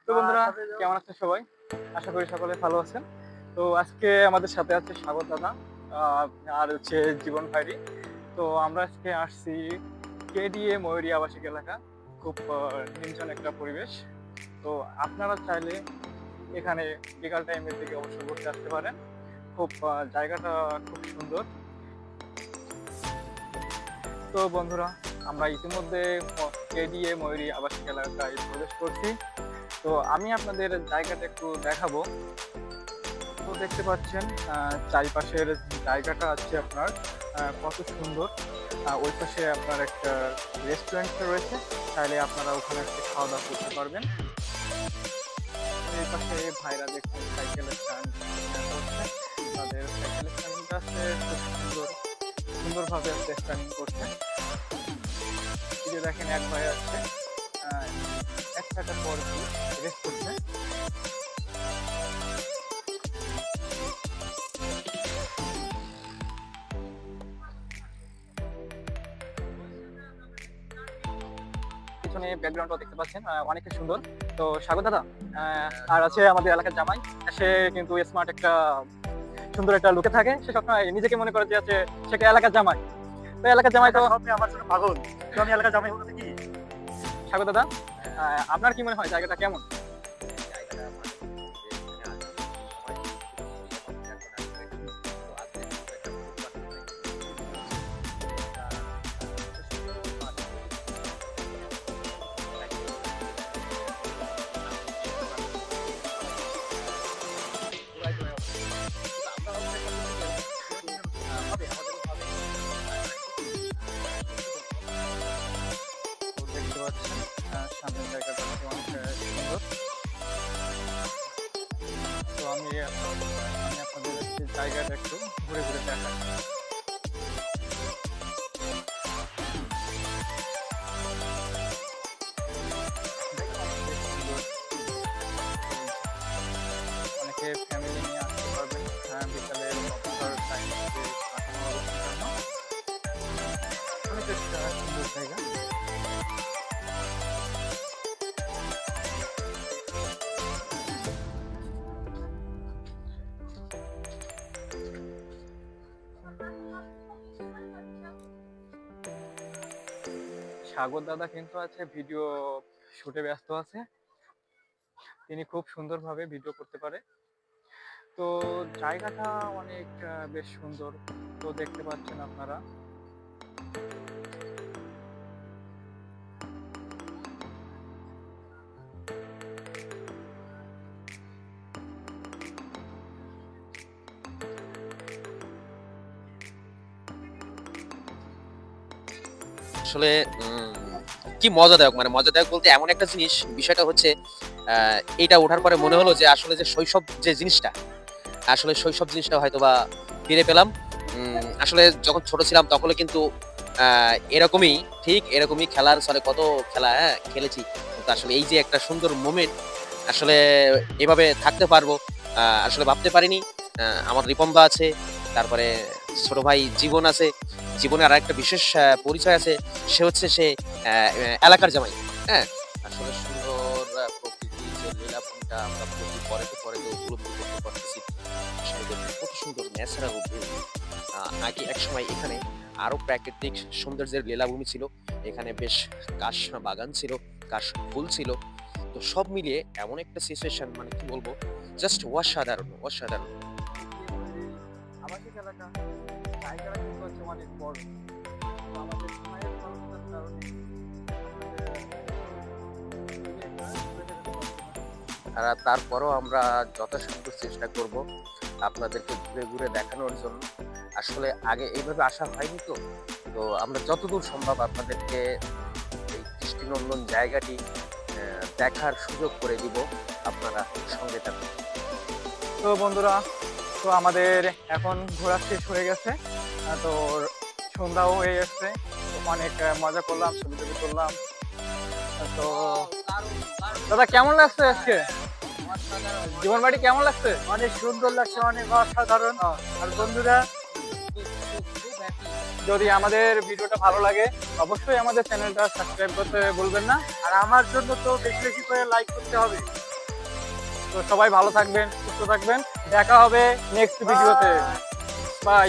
তো বন্ধুরা, কেমন আছেন সবাই? আশা করি সকলে ভালো আছেন। তো আজকে আমাদের সাথে আছে স্বাগত দাদা, আর হচ্ছে জীবন ভাইরি। তো আমরা আজকে আসছি কেডিএ ময়ূরী আবাসিক এলাকা। খুব নির্জন একটা পরিবেশ। তো আপনারা চাইলে এখানে বিকাল টাইমের দিকে অবশ্যই ঘুরতে আসতে পারেন। খুব জায়গাটা খুব সুন্দর। তো বন্ধুরা, আমরা ইতিমধ্যে কেডিএ ময়ূরী আবাসিক এলাকায় প্রবেশ করছি। তো আমি আপনাদের জায়গাটা একটু দেখাবো। তো দেখতে পাচ্ছেন চারিপাশের জায়গাটা আছে আপনার কত সুন্দর। ওই পাশে আপনার একটা রেস্টুরেন্ট রয়েছে, চাইলে আপনারা ওখানে এসে খাওয়া দাওয়া করতে পারবেন। এই পাশে ভাইরা দেখছেন সাইকেলের স্ট্যান্ড করছে, তাদের সাইকেলের স্ট্যান্ডটা আছে খুব সুন্দরভাবে স্ট্যান্ডিং করছে। এই যে দেখেন এক ভাই আছে, এক টাকা পর রেস্ট করছে। পিছনে ব্যাকগ্রাউন্ডটা দেখতে পাচ্ছেন অনেকটা সুন্দর। তো স্বাগত দাদা, আর আছে আমাদের এলাকার জামাই। সে কিন্তু স্মার্ট একটা সুন্দর একটা লুকে থাকে। সে সবসময় নিজেকে মনে করে যে আছে সে এলাকার জামাই। তো এলাকার জামাই তো আপনি আমার জন্য পাগল। তো আমি এলাকার জামাই হতে কি? স্বাগত দাদা, আপনার কি মনে হয় জায়গাটা কেমন? তো দেখতে পাচ্ছেন সামনের জায়গাটা অনেক সুন্দর। তো আমি আপনাদের হচ্ছে জায়গাটা একটু ঘুরে ঘুরে দেখাই। অনেকে ফ্যামিলি নিয়ে আসতে পারবেন বিকালে অবসর টাইম কাটানোর জন্য। অনেক একটা সুন্দর জায়গা। সাগর দাদা কিন্তু আছে ভিডিও শুটে ব্যস্ত আছে। তিনি খুব সুন্দরভাবে ভিডিও করতে পারে। তো জায়গাটা অনেক বেশ সুন্দর। তো দেখতে পাচ্ছেন আপনারা। আসলে কি মজাদায়ক, মানে মজাদায়ক বলতে এমন একটা জিনিস, বিষয়টা হচ্ছে এটা ওঠার পরে মনে হলো যে আসলে যে শৈশব যে জিনিসটা, আসলে শৈশব জিনিসটা হয়তো বা ফিরে পেলাম। আসলে যখন ছোট ছিলাম তখন কিন্তু এরকমই, ঠিক এরকমই খেলার ছলে কত খেলা খেলেছি। কিন্তু আসলে এই যে একটা সুন্দর মোমেন্ট, আসলে এভাবে থাকতে পারবো আসলে ভাবতে পারিনি। আমার রিপম্বা আছে, তারপরে ছোট ভাই জীবন আছে। জীবনের আরেকটা বিশেষ পরিচয় আছে, সে হচ্ছে সে এলাকার জামাই। হ্যাঁ, আসলে সুন্দর প্রকৃতির যে লীলাভূমিটা আমরা পরে তো উপলব্ধি করতে পারতেছি। আসলে দেখুন কত সুন্দর ন্যাচারাল ভিউ। আগে একসময় এখানে আরো প্রাকৃতিক সৌন্দর্যের লীলাভূমি ছিল। এখানে বেশ কাশ বাগান ছিল, কাশ ফুল ছিল। তো সব মিলিয়ে এমন একটা সিচুয়েশন, মানে কি বলবো, জাস্ট অসাধারণ অসাধারণ। আবাসিক এলাকা জায়গাটা কিন্তু হচ্ছে অনেক বড়। তো আমাদের সময়ের স্বল্পতার কারণে আর তারপরও আমরা যথাসাধ্য চেষ্টা করব আপনাদেরকে ঘুরে ঘুরে দেখানোর জন্য। আসলে আগে এইভাবে আসা হয়নি, তো তো আমরা যতদূর সম্ভব আপনাদেরকে এই দৃষ্টিনন্দন জায়গাটি দেখার সুযোগ করে দিব। আপনারা সঙ্গে থাকুন। তো বন্ধুরা, তো আমাদের এখন ঘোরা শেষ হয়ে গেছে। তো সন্ধ্যাও হয়ে এসছে। তো অনেক মজা করলাম, ছবি টবি করলাম। তো দাদা কেমন লাগছে আজকে জীবন বাড়ি, কেমন লাগছে? অনেক সুন্দর লাগছে, অনেক অসাধারণ। আর বন্ধুরা, যদি আমাদের ভিডিওটা ভালো লাগে অবশ্যই আমাদের চ্যানেলটা সাবস্ক্রাইব করতে ভুলবেন না। আর আমার জন্য তো বেশি বেশি করে লাইক করতে হবে। তো সবাই ভালো থাকবেন, সুস্থ থাকবেন, দেখা হবে নেক্সট ভিডিওতে। বাই।